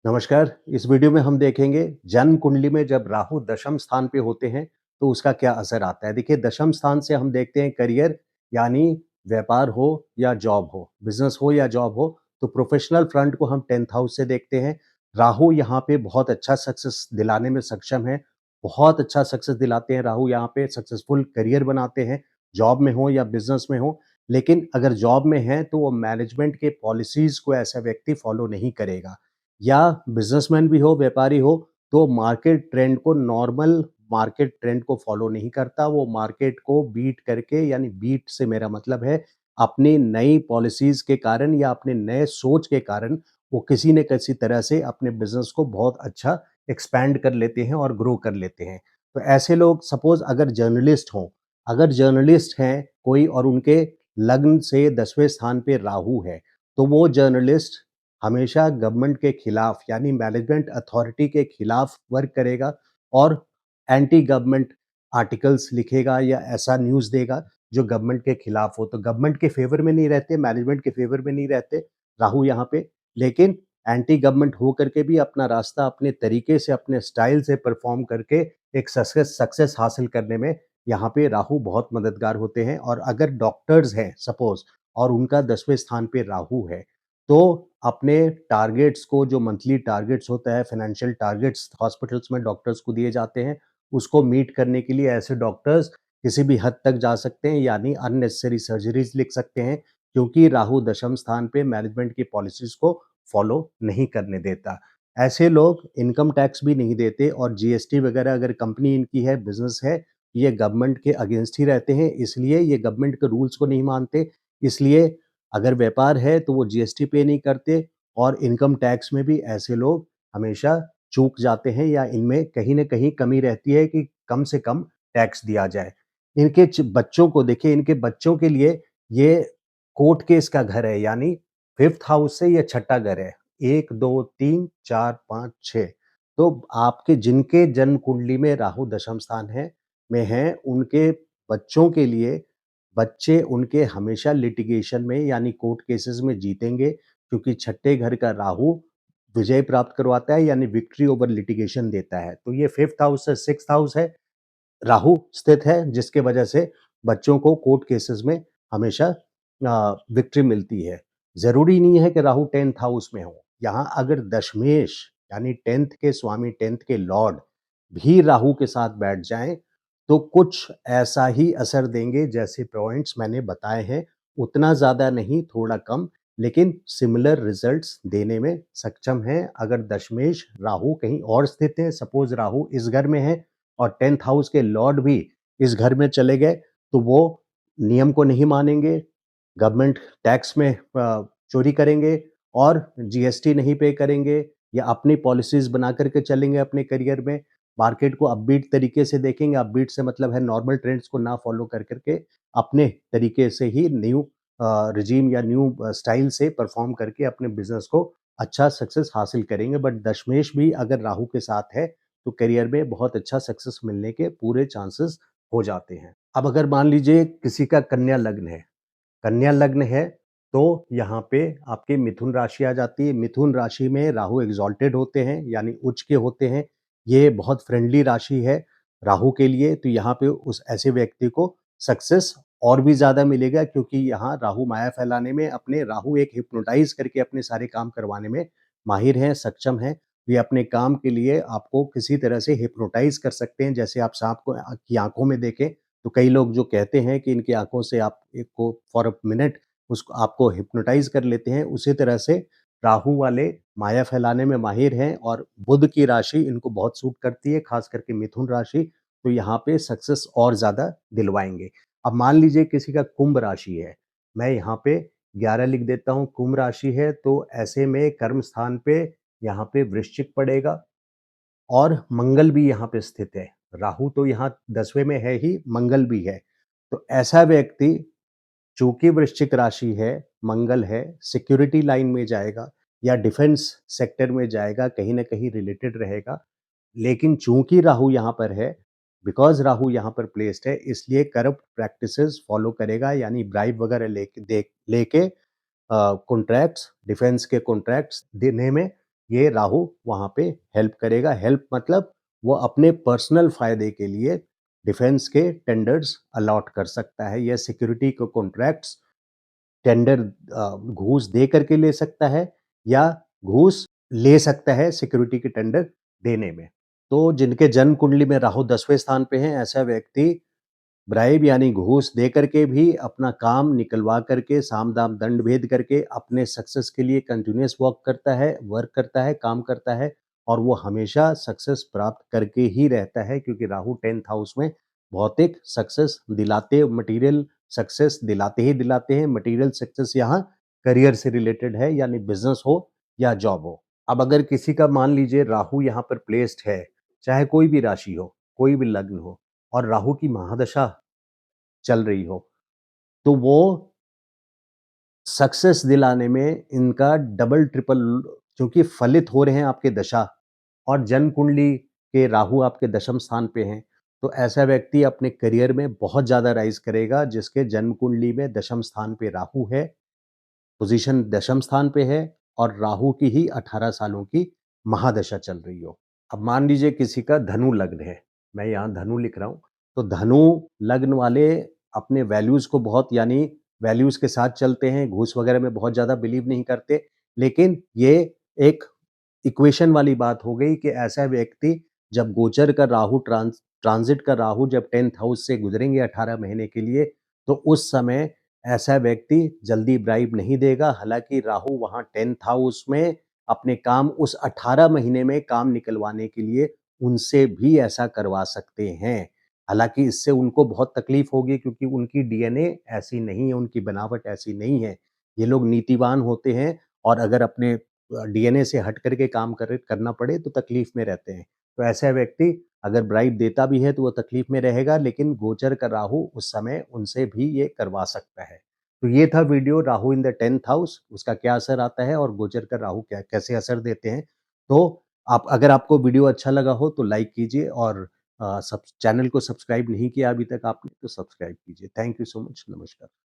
नमस्कार। इस वीडियो में हम देखेंगे जन्म कुंडली में जब राहु दशम स्थान पे होते हैं तो उसका क्या असर आता है। देखिए, दशम स्थान से हम देखते हैं करियर, यानी व्यापार हो या जॉब हो, बिजनेस हो या जॉब हो, तो प्रोफेशनल फ्रंट को हम 10th हाउस से देखते हैं। राहु यहाँ पे बहुत अच्छा सक्सेस दिलाने में सक्षम है। बहुत अच्छा सक्सेस दिलाते हैं राहु, यहाँ पे सक्सेसफुल करियर बनाते हैं, जॉब में हो या बिजनेस में हो। लेकिन अगर जॉब में है तो वो मैनेजमेंट के पॉलिसीज को ऐसा व्यक्ति फॉलो नहीं करेगा, या बिजनेसमैन भी हो, व्यापारी हो, तो मार्केट ट्रेंड को, नॉर्मल मार्केट ट्रेंड को फॉलो नहीं करता। वो मार्केट को बीट करके, यानी बीट से मेरा मतलब है अपनी नई पॉलिसीज के कारण या अपने नए सोच के कारण वो किसी न किसी तरह से अपने बिजनेस को बहुत अच्छा एक्सपैंड कर लेते हैं और ग्रो कर लेते हैं। तो ऐसे लोग, सपोज अगर जर्नलिस्ट हों, अगर जर्नलिस्ट हैं कोई और उनके लग्न से 10वें स्थान पे राहु है, तो वो जर्नलिस्ट हमेशा गवर्नमेंट के खिलाफ, यानी मैनेजमेंट अथॉरिटी के खिलाफ वर्क करेगा और एंटी गवर्नमेंट आर्टिकल्स लिखेगा या ऐसा न्यूज़ देगा जो गवर्नमेंट के खिलाफ हो। तो गवर्नमेंट के फेवर में नहीं रहते, मैनेजमेंट के फेवर में नहीं रहते राहु यहाँ पे, लेकिन एंटी गवर्नमेंट हो करके भी अपना रास्ता अपने तरीके से, अपने स्टाइल से परफॉर्म करके एक सक्सेस सक्सेस हासिल करने में यहाँ पे राहु बहुत मददगार होते हैं। और अगर डॉक्टर्स हैं सपोज और उनका 10वें स्थान पे राहु है, तो अपने टारगेट्स को, जो मंथली टारगेट्स होता है, फाइनेंशियल टारगेट्स हॉस्पिटल्स में डॉक्टर्स को दिए जाते हैं, उसको मीट करने के लिए ऐसे डॉक्टर्स किसी भी हद तक जा सकते हैं, यानी अननेसेसरी सर्जरीज लिख सकते हैं, क्योंकि राहु दशम स्थान पे मैनेजमेंट की पॉलिसीज को फॉलो नहीं करने देता। ऐसे लोग इनकम टैक्स भी नहीं देते और जीएसटी वगैरह, अगर कंपनी इनकी है, बिजनेस है, ये गवर्नमेंट के अगेंस्ट ही रहते हैं, इसलिए ये गवर्नमेंट के रूल्स को नहीं मानते। इसलिए अगर व्यापार है तो वो जीएसटी पे नहीं करते, और इनकम टैक्स में भी ऐसे लोग हमेशा चूक जाते हैं, या इनमें कहीं न कहीं कमी रहती है कि कम से कम टैक्स दिया जाए। इनके बच्चों को देखिए, इनके बच्चों के लिए ये कोर्ट केस का घर है, यानी 5th हाउस से ये छठा घर है। 1, 2, 3, 4, 5, 6। तो आपके जिनके जन्म कुंडली में राहु दशम स्थान है में है, उनके बच्चों के लिए, बच्चे उनके हमेशा लिटिगेशन में, यानी कोर्ट केसेस में जीतेंगे, क्योंकि छठे घर का राहु विजय प्राप्त करवाता है, यानी विक्ट्री ओवर लिटिगेशन देता है। तो ये 5th हाउस से 6th हाउस है, राहु स्थित है, जिसके वजह से बच्चों को कोर्ट केसेस में हमेशा विक्ट्री मिलती है। ज़रूरी नहीं है कि राहु 10th हाउस में हो। यहाँ अगर दशमेश, यानी 10th के स्वामी, 10th के लॉर्ड भी राहु के साथ बैठ जाएँ, तो कुछ ऐसा ही असर देंगे जैसे पॉइंट्स मैंने बताए हैं। उतना ज़्यादा नहीं, थोड़ा कम, लेकिन सिमिलर रिजल्ट्स देने में सक्षम हैं। अगर दशमेश राहु कहीं और स्थित है, सपोज़ राहु इस घर में है और 10th हाउस के लॉर्ड भी इस घर में चले गए, तो वो नियम को नहीं मानेंगे, गवर्नमेंट टैक्स में चोरी करेंगे और जीएसटी नहीं पे करेंगे, या अपनी पॉलिसीज़ बना कर के चलेंगे अपने करियर में। मार्केट को अपबीट तरीके से देखेंगे, अपबीट से मतलब है नॉर्मल ट्रेंड्स को ना फॉलो कर कर के अपने तरीके से ही न्यू रिजीम या न्यू स्टाइल से परफॉर्म करके अपने बिज़नेस को अच्छा सक्सेस हासिल करेंगे। बट दशमेश भी अगर राहु के साथ है, तो करियर में बहुत अच्छा सक्सेस मिलने के पूरे चांसेस हो जाते हैं। अब अगर मान लीजिए किसी का कन्या लग्न है, कन्या लग्न है, तो यहाँ पे आपकी मिथुन राशि आ जाती है। मिथुन राशि में राहु एग्ज़ाल्टेड होते हैं, यानी उच्च के होते हैं। ये बहुत फ्रेंडली राशि है राहु के लिए, तो यहाँ पे उस ऐसे व्यक्ति को सक्सेस और भी ज़्यादा मिलेगा, क्योंकि यहाँ राहु माया फैलाने में, अपने राहु एक हिप्नोटाइज़ करके अपने सारे काम करवाने में माहिर हैं, सक्षम हैं। ये अपने काम के लिए आपको किसी तरह से हिप्नोटाइज़ कर सकते हैं। जैसे आप साँप को की आँखों में देखें, तो कई लोग जो कहते हैं कि इनकी आँखों से आप एक को फॉर अ मिनट उसको आपको हिप्नोटाइज़ कर लेते हैं, उसी तरह से राहु वाले माया फैलाने में माहिर हैं, और बुध की राशि इनको बहुत सूट करती है, ख़ास करके मिथुन राशि, तो यहाँ पे सक्सेस और ज़्यादा दिलवाएँगे। अब मान लीजिए किसी का कुंभ राशि है, मैं यहाँ पे 11 लिख देता हूँ, कुंभ राशि है, तो ऐसे में कर्म स्थान पे यहाँ पे वृश्चिक पड़ेगा और मंगल भी यहाँ पे स्थित है। राहु तो यहाँ 10वें में है ही, मंगल भी है। तो ऐसा व्यक्ति, चूँकि वृश्चिक राशि है, मंगल है, सिक्योरिटी लाइन में जाएगा या डिफेंस सेक्टर में जाएगा, कहीं न कहीं रिलेटेड रहेगा। लेकिन चूँकि राहु यहाँ पर है, बिकॉज़ राहु यहाँ पर प्लेस्ड है, इसलिए करप्ट प्रैक्टिसेज़ फॉलो करेगा, यानी ब्राइब वगैरह लेके कॉन्ट्रैक्ट्स, डिफेंस के कॉन्ट्रैक्ट्स देने में ये राहु वहाँ पे हेल्प करेगा। हेल्प मतलब वो अपने पर्सनल फ़ायदे के लिए डिफेंस के टेंडर्स अलॉट कर सकता है या सिक्योरिटी के कॉन्ट्रैक्ट्स टेंडर घूस दे करके ले सकता है या घूस ले सकता है सिक्योरिटी के टेंडर देने में। तो जिनके जन्म कुंडली में राहु 10वें स्थान पे हैं, ऐसा व्यक्ति ब्राइब यानी घूस दे करके भी अपना काम निकलवा करके, साम-दाम, दंड-भेद करके अपने सक्सेस के लिए कंटीन्यूअस वर्क करता है, काम करता है और वो हमेशा सक्सेस प्राप्त करके ही रहता है क्योंकि राहु 10th हाउस में भौतिक सक्सेस दिलाते मटीरियल सक्सेस दिलाते ही दिलाते हैं। मटीरियल सक्सेस यहाँ करियर से रिलेटेड है यानी बिज़नेस हो या जॉब हो। अब अगर किसी का मान लीजिए राहु यहाँ पर प्लेस्ड है, चाहे कोई भी राशि हो, कोई भी लग्न हो और राहु की महादशा चल रही हो, तो वो सक्सेस दिलाने में इनका डबल ट्रिपल क्योंकि फलित हो रहे हैं आपके दशा और जन्म कुंडली के राहु आपके दशम स्थान पे हैं, तो ऐसा व्यक्ति अपने करियर में बहुत ज़्यादा राइज़ करेगा जिसके जन्म कुंडली में दशम स्थान पे राहु है, पोज़ीशन दशम स्थान पे है और राहु की ही 18 सालों की महादशा चल रही हो। अब मान लीजिए किसी का धनु लग्न है, मैं यहाँ धनु लिख रहा हूँ, तो धनु लग्न वाले अपने वैल्यूज़ को बहुत यानी वैल्यूज़ के साथ चलते हैं, घूस वगैरह में बहुत ज़्यादा बिलीव नहीं करते, लेकिन ये एक इक्वेशन वाली बात हो गई कि ऐसा व्यक्ति जब गोचर का राहु ट्रांजिट का राहु जब 10th हाउस से गुजरेंगे 18 महीने के लिए, तो उस समय ऐसा व्यक्ति जल्दी ब्राइब नहीं देगा। हालाँकि राहु वहाँ 10th हाउस में अपने काम उस 18 महीने में काम निकलवाने के लिए उनसे भी ऐसा करवा सकते हैं। हालाँकि इससे उनको बहुत तकलीफ होगी क्योंकि उनकी डीएनए ऐसी नहीं है, उनकी बनावट ऐसी नहीं है। ये लोग नीतिवान होते हैं और अगर अपने डीएनए से हट करके काम करना पड़े तो तकलीफ में रहते हैं। तो ऐसा व्यक्ति अगर ब्राइब देता भी है तो वो तकलीफ में रहेगा लेकिन गोचर का राहु उस समय उनसे भी ये करवा सकता है। तो ये था video Rahu in the 10th house उसका क्या असर आता है और गोचर का राहु क्या कैसे असर देते हैं। तो आप अगर आपको वीडियो अच्छा लगा हो तो लाइक कीजिए और सब चैनल को सब्सक्राइब नहीं किया अभी तक आपने तो सब्सक्राइब कीजिए। Thank you so much. नमस्कार।